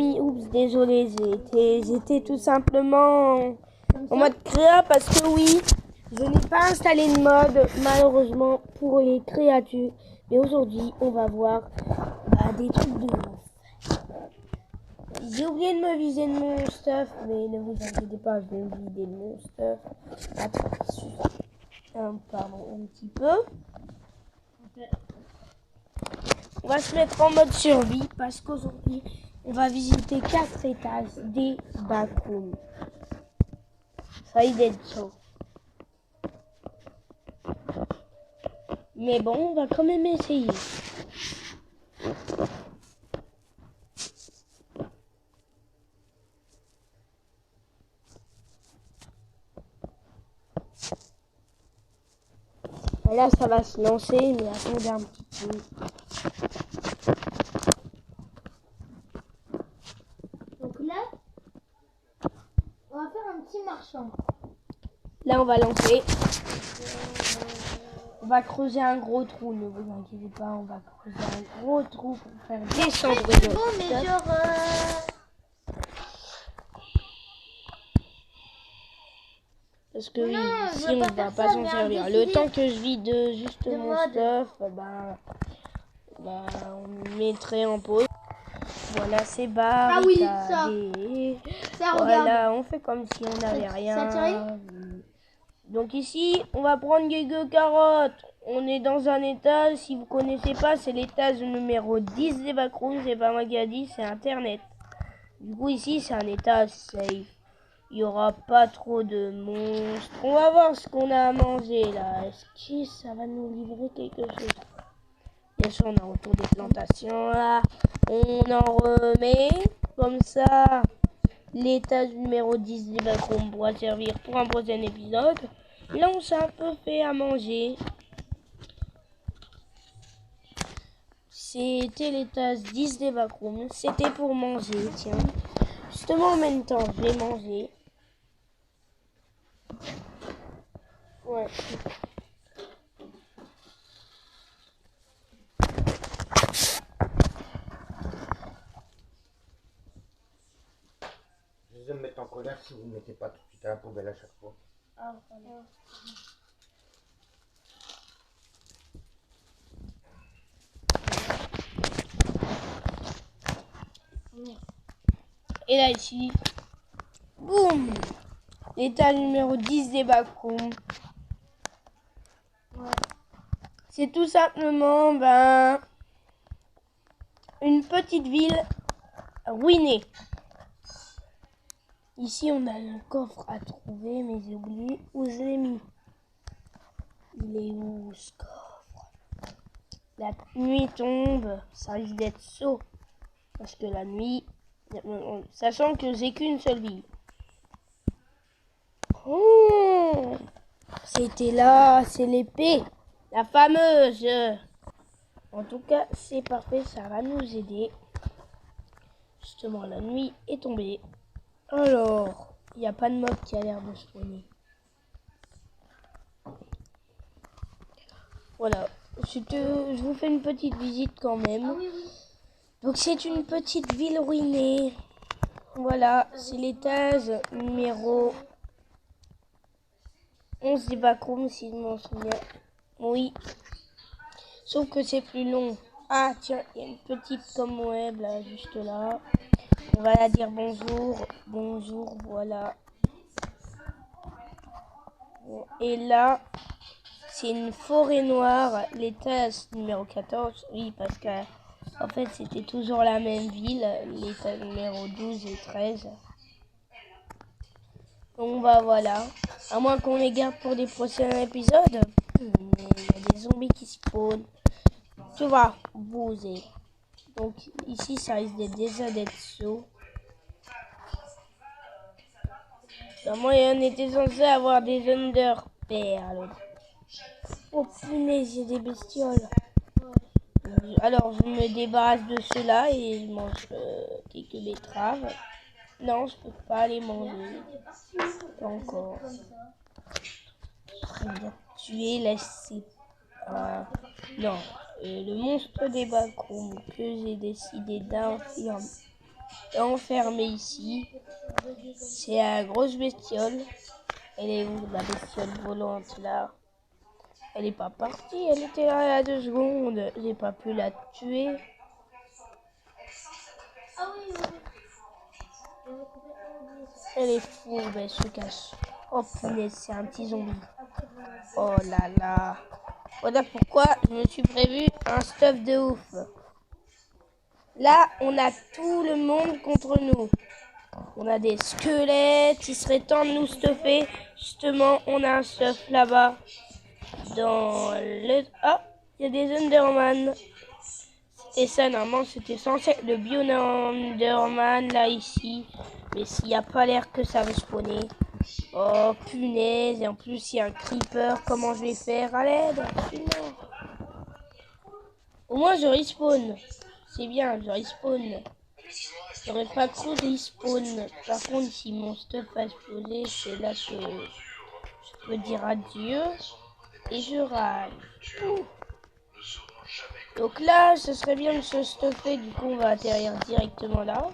Oups, désolé, j'étais tout simplement en mode créa parce que oui, je n'ai pas installé de mode malheureusement pour les créatures. Mais aujourd'hui, on va voir des trucs de ouf. J'ai oublié de me viser de mon stuff, mais ne vous inquiétez pas, je vais me vider de mon stuff. Attends, pardon, un petit peu. On va se mettre en mode survie parce qu'aujourd'hui, on va visiter 4 étages des backrooms. Ça y est d'être chaud. Mais bon, on va quand même essayer. Là, ça va se lancer, mais attendez un petit peu. Donc là, on va faire un petit marchand. Là, on va lancer. On va creuser un gros trou, ne vous inquiétez pas, on va creuser un gros trou pour faire descendre c'est bon, mais genre... Parce que oui, ici on va pas s'en servir. Le temps que je vide juste mon stuff, on mettrait en pause. Voilà, c'est barricadé. Ah oui, ça voilà, on fait comme si on n'avait rien. Ça Donc ici, on va prendre quelques carottes. On est dans un étage, si vous connaissez pas, c'est l'étage numéro 10 des backrooms. C'est pas moi qui a dit, c'est internet. Du coup ici, c'est un étage safe. Il n'y aura pas trop de monstres. On va voir ce qu'on a à manger là. Est-ce que ça va nous livrer quelque chose? Bien sûr, on a autour des plantations là. On en remet comme ça. L'étage numéro 10 des backrooms pourra servir pour un prochain épisode. Là, on s'est un peu fait à manger. C'était l'étage 10 des backrooms. C'était pour manger, tiens. Justement, en même temps, je vais manger. Ouais. Je vais me mettre en colère si vous ne mettez pas tout de suite à la poubelle à chaque fois. Ah, voilà. Et là, ici, boum! L'étage numéro 10 des backrooms. Ouais. C'est tout simplement, une petite ville ruinée. Ici, on a un coffre à trouver, mais j'ai oublié où je l'ai mis. Il est où, ce coffre? La nuit tombe, ça risque d'être chaud. Parce que la nuit, sachant que j'ai qu'une seule vie. Oh, c'était là, c'est l'épée, la fameuse. En tout cas, c'est parfait, ça va nous aider. Justement, la nuit est tombée. Alors, il n'y a pas de mob qui a l'air de spawner. Voilà, je vous fais une petite visite quand même. Ah oui, oui. Donc c'est une petite ville ruinée. Voilà, c'est l'étage numéro 11 des backrooms, si je m'en souviens. Oui, sauf que c'est plus long. Ah tiens, il y a une petite comme web là, juste là. On va la dire bonjour. Bonjour, voilà. Bon, et là, c'est une forêt noire, l'étage numéro 14. Oui, parce que en fait, c'était toujours la même ville, l'étage numéro 12 et 13. Donc voilà. À moins qu'on les garde pour des prochains épisodes. Mais il y a des zombies qui spawnent. Tu vas bouger. Donc ici, ça risque déjà d'être chaud. Moi, on était censé avoir des underperles. Oh punaise, j'ai des bestioles. Alors, je me débarrasse de ceux-là et je mange quelques betteraves. Non, je peux pas les manger. Pas encore. Je vais bien tuer laisser. Non, le monstre des backrooms que j'ai décidé d'infirmer. enfermée ici. C'est la grosse bestiole. Elle est où la bestiole volante là? Elle est pas partie, elle était là il y a 2 secondes. J'ai pas pu la tuer. Ah oui, oui, oui. J'avais complètement oublié ça. Elle est fourbe, elle se cache. Oh punaise, c'est un petit zombie. Après, voilà. Oh là là. Voilà pourquoi je me suis prévu un stuff de ouf. Là, on a tout le monde contre nous. On a des squelettes, il serait temps de nous stuffer. Justement, on a un stuff là-bas. Dans le... Ah, il y a des Enderman. Et ça, normalement, c'était censé être le biome Enderman, là, ici. Mais s'il n'y a pas l'air que ça va spawner. Oh, punaise. Et en plus, il y a un creeper. Comment je vais faire à l'aide? Punaise. Au moins, je respawn. C'est bien, je respawn. J'aurais pas cru respawn. Par contre, si mon stuff a explosé, c'est là que je peux dire adieu. Et je râle. Ouh. Donc là, ce serait bien de se stuffer. Du coup, on va atterrir directement là.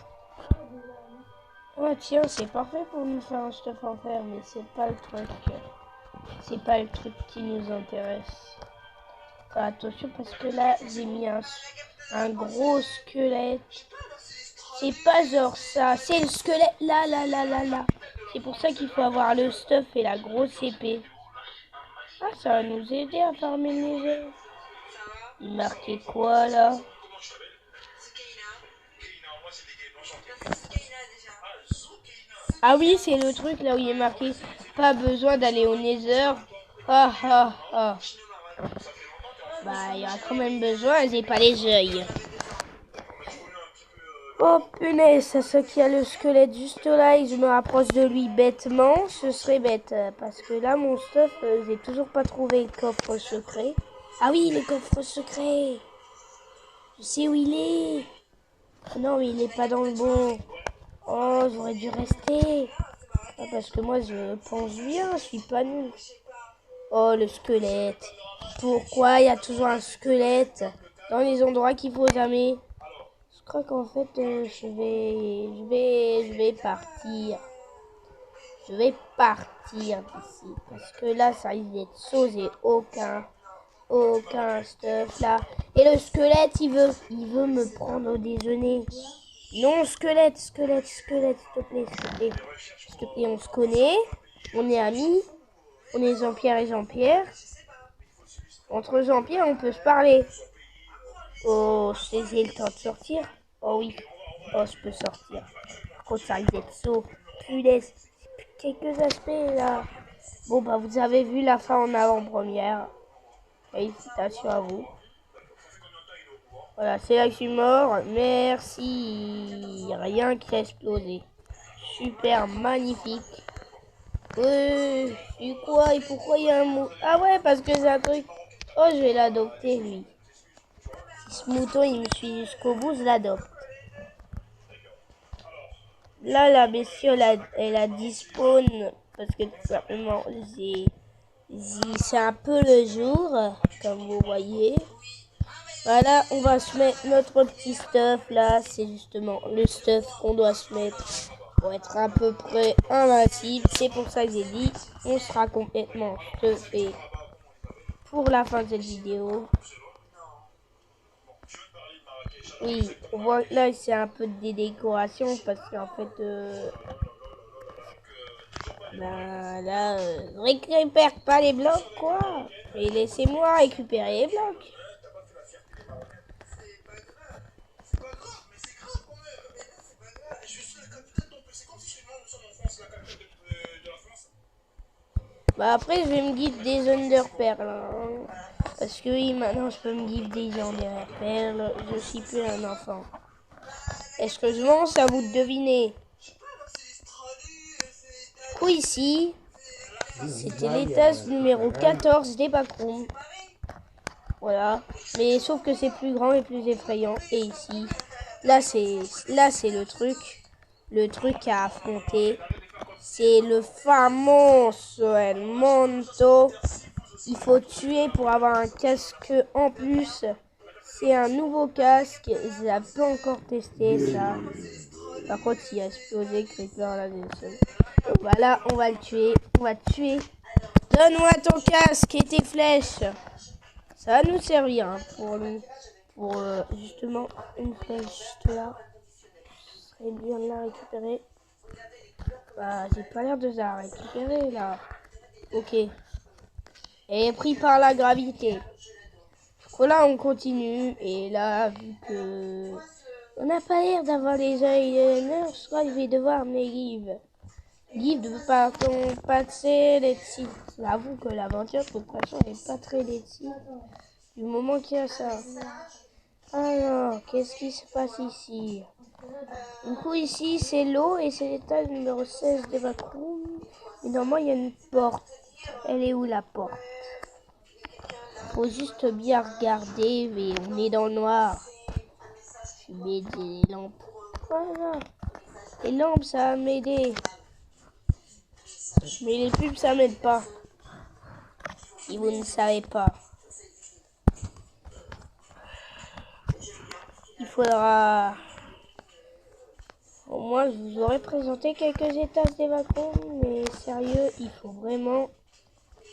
Oh tiens, c'est parfait pour nous faire un stuff en fer, mais c'est pas le truc. C'est pas le truc qui nous intéresse. Enfin, attention parce que là, j'ai mis un gros squelette. C'est pas genre ça, c'est le squelette là. C'est pour ça qu'il faut avoir le stuff et la grosse épée. Ah, ça va nous aider à farmer le nether. Il marquait quoi là? Ah oui, c'est le truc là où il est marqué pas besoin d'aller au nether. Ah ah ah. Bah, il y aura quand même besoin, j'ai pas les yeux. Oh punaise, c'est ce qu'il y a le squelette juste là et je me rapproche de lui bêtement, ce serait bête. Parce que là, mon stuff, j'ai toujours pas trouvé le coffre secret. Ah oui, le coffre secret. Je sais où il est. Non, mais il est pas dans le bon. Oh, j'aurais dû rester. Ah, parce que moi, je pense bien, je suis pas nul. Oh, le squelette. Pourquoi il y a toujours un squelette dans les endroits qu'il faut jamais? Je crois qu'en fait, je vais partir. Je vais partir d'ici. Parce que là, ça risque d'être chaud. J'ai aucun stuff là. Et le squelette, il veut me prendre au déjeuner. Non, squelette, s'il te plaît, s'il te plaît. S'il te plaît, on se connaît. On est amis. On est Jean-Pierre et Jean-Pierre. Entre Jean-Pierre, on peut se parler. Oh, j'ai le temps de sortir. Oh oui. Oh, je peux sortir. Par contre, ça risque d'être chaud. Punaise. Quelques aspects là. Bon, bah, vous avez vu la fin en avant-première. Félicitations à vous. Voilà, c'est là que je suis mort. Merci. Rien qui a explosé. Super magnifique. Et quoi? Et pourquoi il y a un mot? Ah ouais, parce que c'est un truc. Oh, je vais l'adopter, lui. Si ce mouton, il me suit jusqu'au bout, je l'adopte. Là, la bestiole, elle a despawn. Parce que tout simplement, c'est un peu le jour, comme vous voyez. Voilà, on va se mettre notre petit stuff là. C'est justement le stuff qu'on doit se mettre pour être à peu près invincible. C'est pour ça que j'ai dit on sera complètement stuffé pour la fin de cette vidéo. Oui, on voit que là c'est un peu des décorations parce qu'en fait là je récupère pas les blocs quoi. Et laissez-moi récupérer les blocs. Bah après je vais me give des Enderpearls hein. Parce que oui maintenant je peux me give des Enderpearls. Je suis plus un enfant. Est-ce que je mens? C'est à vous de deviner. Du coup ici c'était l'étage numéro 14 des backrooms. Voilà. Mais sauf que c'est plus grand et plus effrayant. Et ici là c'est le truc. Le truc à affronter. C'est le fameux Manto. Il faut tuer pour avoir un casque en plus. C'est un nouveau casque. Je l'ai pas encore testé ça. Par contre, s'il a explosé, Creeper là, voilà, on va le tuer. On va te tuer. Donne-moi ton casque et tes flèches. Ça va nous servir hein, pour justement une flèche juste là. Ce serait bien de la récupérer. Bah, j'ai pas l'air de la récupérer là. Ok. Et pris par la gravité. Voilà, on continue. Et là, vu que on n'a pas l'air d'avoir les yeux de je crois que je vais devoir me give. Give de pas passer les titres. J'avoue que l'aventure, de toute façon, n'est pas très letty. Du moment qu'il y a ça. Alors, qu'est-ce qui se passe ici? Du coup, ici, c'est l'eau et c'est l'étage numéro 16 des backrooms. Et normalement, il y a une porte. Elle est où la porte? Faut juste bien regarder, mais on est dans le noir. Je mets des lampes. Voilà. Les lampes, ça va m'aider. Mais les pubs, ça m'aide pas. Si vous ne savez pas. Il faudra... Au moins, je vous aurais présenté quelques étages des backrooms, mais sérieux, il faut vraiment...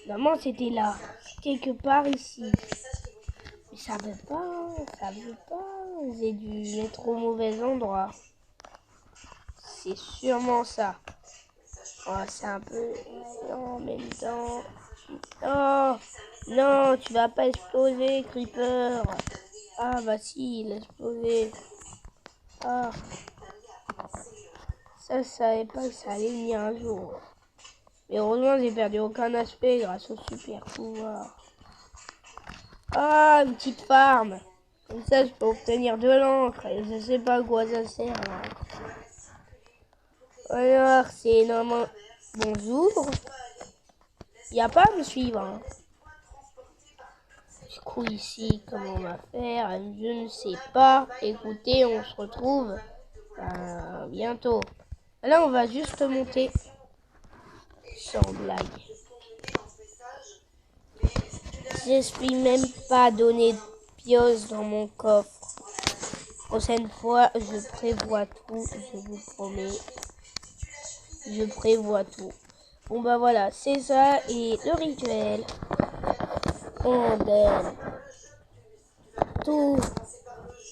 Normalement, c'était là, quelque part ici. Mais ça veut pas, ça veut pas. J'ai dû mettre au mauvais endroit. C'est sûrement ça. Oh, c'est un peu... Non, en même temps... Oh, non, tu vas pas exploser, Creeper. Ah, bah si, il a explosé. Ah. Ça, je savais pas que ça allait venir un jour. Mais heureusement, j'ai perdu aucun aspect grâce au super pouvoir. Ah, une petite farm. Comme ça, je peux obtenir de l'encre. Et je sais pas à quoi ça sert. Alors, c'est normalement... Bonjour. Il n'y a pas à me suivre. Hein. Du coup, ici, comment on va faire? Je ne sais pas. Écoutez, on se retrouve bientôt. Là, on va juste monter. Sans blague. Je suis même pas donné de pioche dans mon coffre. Prochaine fois, je prévois tout, je vous promets. Je prévois tout. Bon bah voilà, c'est ça et le rituel. On donne tout.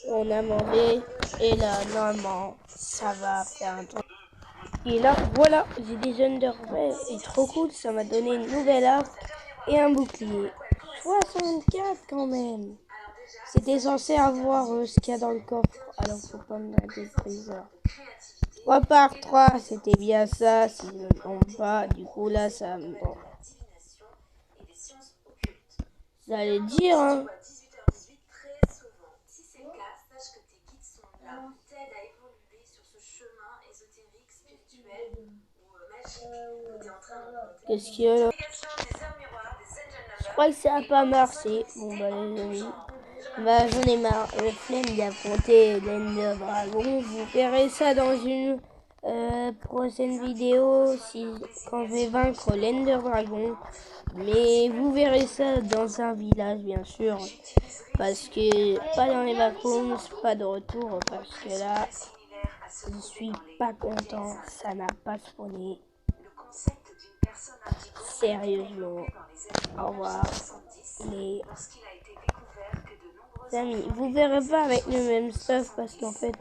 On a mangé et là, normalement, ça va faire un truc. Et là, voilà, j'ai des Underwear et trop cool, ça m'a donné une nouvelle arc et un bouclier. 64 quand même. C'était censé avoir ce qu'il y a dans le coffre, alors faut pas me mettre des trésors. 3 par 3, c'était bien ça, si je ne me trompe pas. Du coup là, ça me... Bon. Vous allez dire, hein. Qu'est-ce qu'il y a là? Je crois que ça n'a pas marché. Bon bah les amis. Bah j'en ai marre. Flemme d'affronter l'Ender Dragon. Vous verrez ça dans une prochaine vidéo quand je vais vaincre l'Ender Dragon. Mais vous verrez ça dans un village bien sûr. Parce que pas dans les backrooms, pas de retour. Parce que là, je suis pas content. Ça n'a pas spawné. Sérieusement. Au revoir. Les amis, vous verrez pas avec le même stuff parce qu'en fait,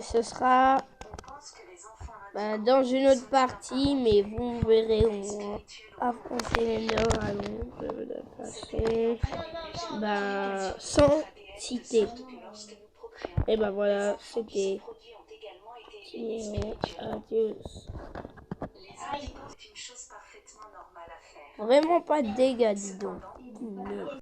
ce sera dans une autre partie, mais vous verrez on va affronter l'Ender Dragon de façon, sans citer. Et ben voilà, c'était adieu. Vraiment pas de dégâts, dis donc.